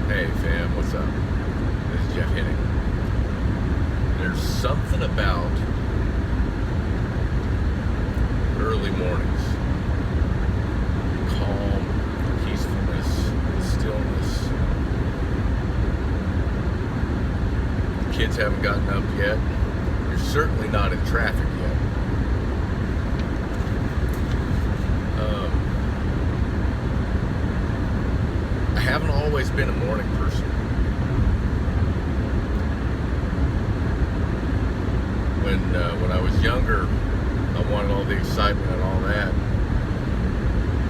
Hey fam, what's up? This is Jeff Henning. There's something about early mornings. Calm, peacefulness, stillness. The kids haven't gotten up yet. You're certainly not in traffic yet. I haven't always been a morning person. When I was younger, I wanted all the excitement and all that,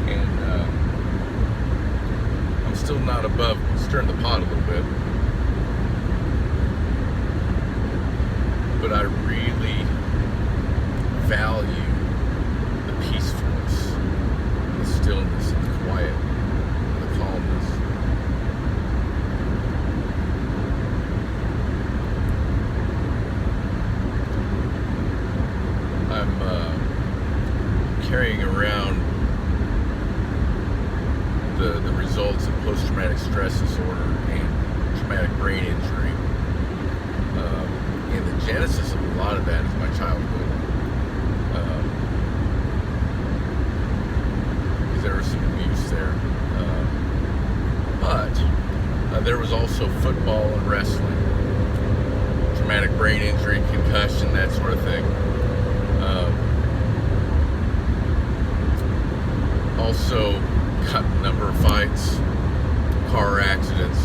and I'm still not above stirring the pot a little bit, but I really value the peacefulness, the stillness, the quiet, and the calmness. I'm carrying around the results of post-traumatic stress disorder and traumatic brain injury. And the genesis of a lot of that is my childhood. Because there was some abuse there. But there was also football and wrestling, traumatic brain injury, concussion, that sort of thing. Also got a number of fights, car accidents.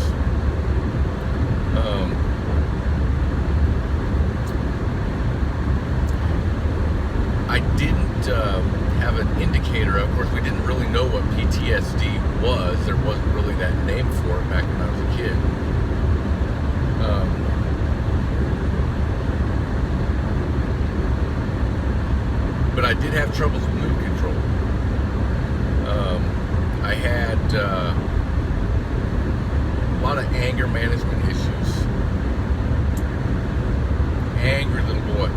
I didn't have an indicator. Of course, we didn't really know what PTSD was. There wasn't really that name for it back when I was a kid. But I did have troubles with mood control. I had a lot of anger management issues. Angry little boy.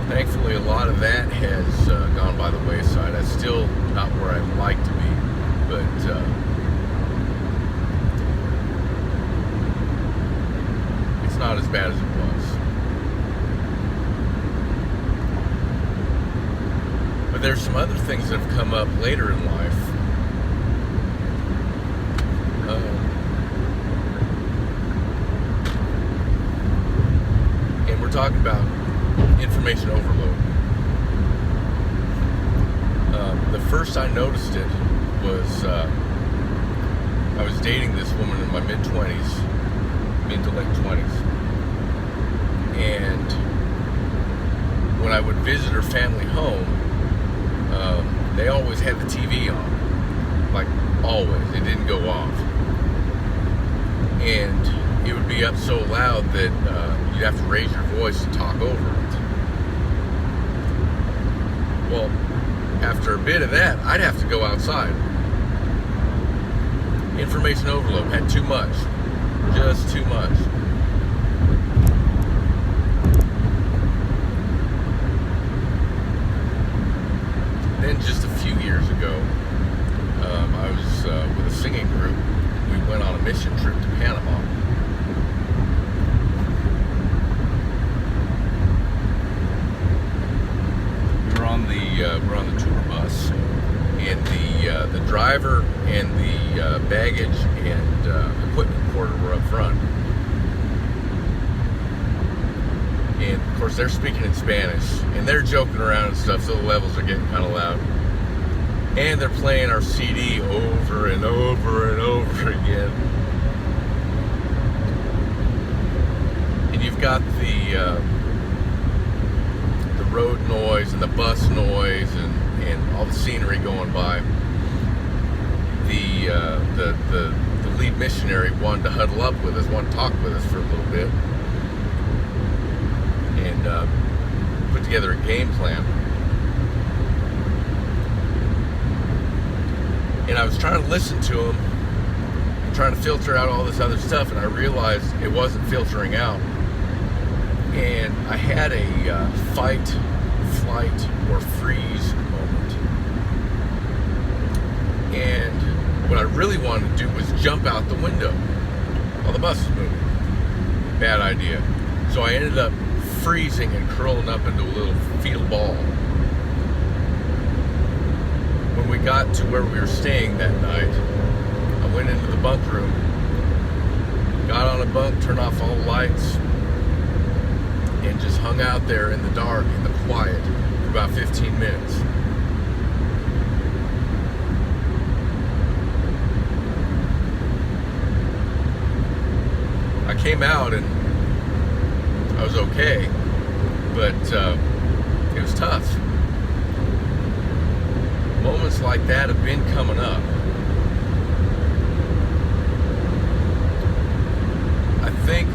Thankfully, a lot of that has gone by the wayside. I'm still not where I'd like to be, but it's not as bad as it was. But there's some other things that have come up later in life. And we're talking about information overload. The first I noticed it was I was dating this woman in my mid-20s, mid to late 20s. And when I would visit her family home, they always had the TV on. Like, always. It didn't go off. And it would be up so loud that you'd have to raise your voice to talk over it. Well, after a bit of that, I'd have to go outside. Information overload. Had too much. Just too much. Then just a few years ago, I was with a singing group. We went on a mission trip to Panama. We're on the tour bus, and the driver and the baggage and equipment porter were up front. And of course they're speaking in Spanish, and they're joking around and stuff, so the levels are getting kind of loud. And they're playing our CD over and over and over again. And you've got the road noise and the bus noise and all the scenery going by. The lead missionary wanted to huddle up with us, wanted to talk with us for a little bit, and put together a game plan. And I was trying to listen to him, trying to filter out all this other stuff, and I realized it wasn't filtering out. And I had a fight, flight, or freeze moment. what I really wanted to do was jump out the window while the bus was moving. Bad idea. So I ended up freezing and curling up into a little fetal ball. When we got to where we were staying that night, I went into the bunk room, got on a bunk, turned off all the lights, and just hung out there in the dark, in the quiet, for about 15 minutes. I came out and I was okay, but it was tough. Moments like that have been coming up. I think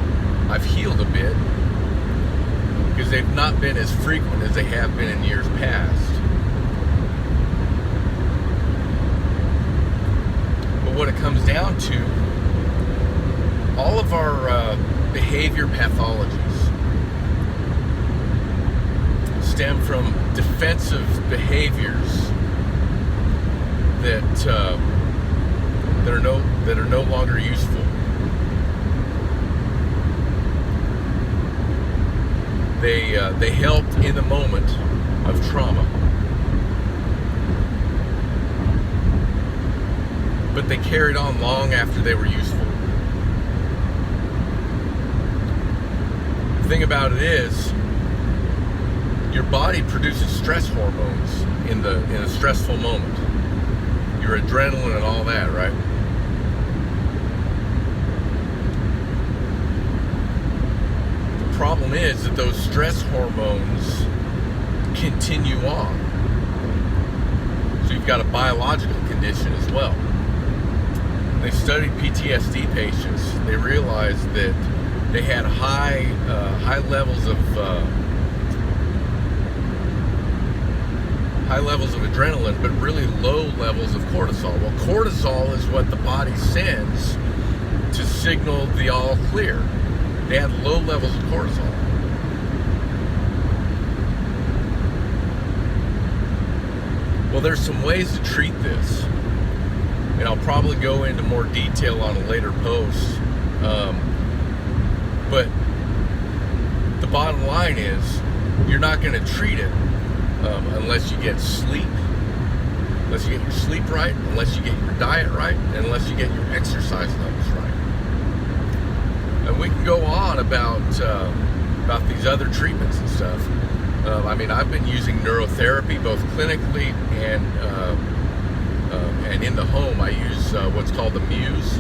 I've healed a bit because they've not been as frequent as they have been in years past. But what it comes down to, all of our behavior pathologies stem from defensive behaviors that are no longer useful. They helped in the moment of trauma, but they carried on long after they were useful. The thing about it is, your body produces stress hormones in a stressful moment. Your adrenaline and all that, right? The problem is that those stress hormones continue on. So you've got a biological condition as well. When they studied PTSD patients, they realized that they had high levels of adrenaline, but really low levels of cortisol. Well, cortisol is what the body sends to signal the all clear. They had low levels of cortisol. Well, there's some ways to treat this, and I'll probably go into more detail on a later post. But the bottom line is, you're not going to treat it unless you get sleep, unless you get your sleep right, unless you get your diet right, and unless you get your exercise levels right. And we can go on about these other treatments and stuff. I mean, I've been using neurotherapy both clinically and in the home. I use what's called the Muse.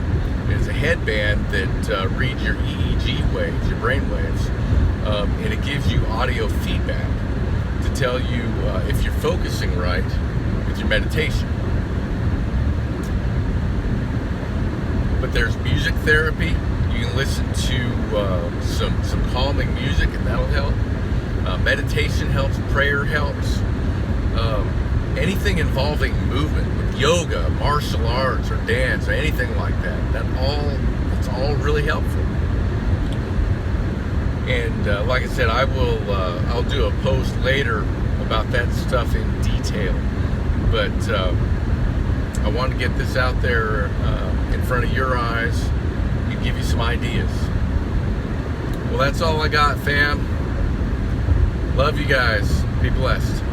It's a headband that reads your EEG waves, your brain waves, and it gives you audio feedback to tell you if you're focusing right with your meditation. But there's music therapy. You can listen to some calming music, and that'll help. Meditation helps. Prayer helps. Anything involving movement, with yoga, martial arts, or dance, or anything like that, it's all really helpful. And like I said, I'll do a post later about that stuff in detail. But I want to get this out there in front of your eyes and give you some ideas. Well, that's all I got, fam. Love you guys. Be blessed.